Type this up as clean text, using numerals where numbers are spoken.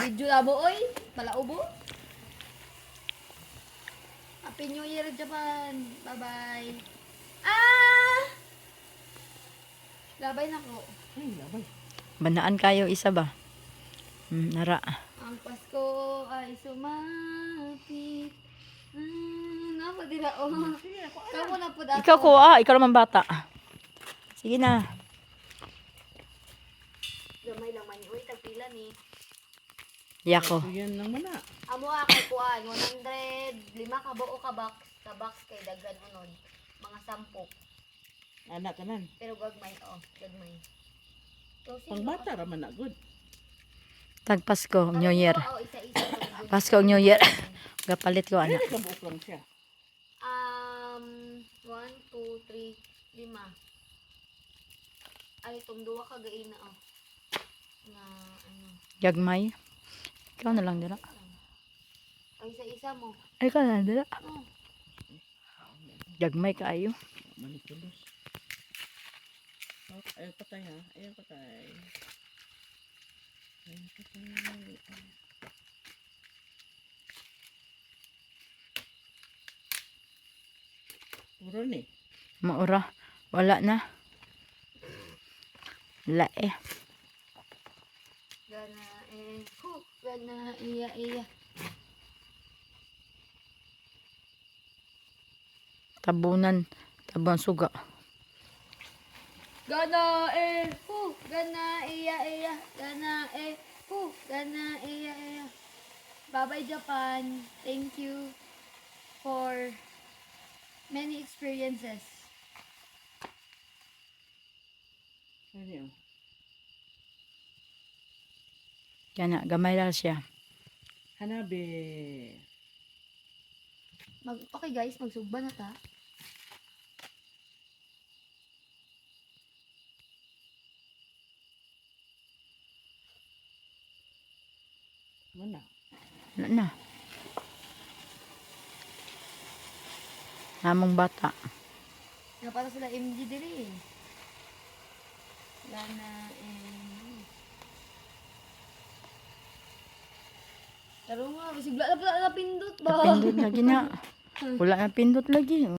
Video na mo, oy. Palaubo. Happy New Year, Japan. Bye-bye. Ah! Labay na ko. Ay, labay. Banaan kayo isa ba? Nara. Ang Pasko ay sumapit. Napadila, oh. Kamu na po dato. Ikaw ko ikaw naman bata. Sige na. Gamay lang man. Uy, tagpila ni. Yako. So, yan lang muna. Amo ako kuan 100 lima ka buo ka box kay daghan unod mga 10 Anak tanan. pero gagmay gagmay. So, Pang bata raman na good. Tag Pasko, New Year. Isa-isa. Pasko, New Year. Gapalit ko ana. Ano ka buok lang siya? 1 2 3 5. Ay tumduwa ka gaina na ano. Gagmay. Ikaw na lang dira. Ay isa-isa mo. Ay ka na dira. Oh. Gagmay kaayo. Manikulos. Oh, ayaw patay ha. Ayaw patay. Ayaw patay. Puro ni. Maura. Wala na. Wala eh. Gana gana iya. Tabunan. Tabunan suga. Gana gana iya. Gana iya. Bye-bye Japan. Thank you for many experiences. Ano yun? Yan na. Gamay lang siya. Hanabi. Okay guys, magsugba na ta. Mana? Wala na. Namong bata. Napata sila MG diri. Lana and Taro nga, bisigla na pala na pindot ba? Pindot lagi na. Wala na pindot lagi.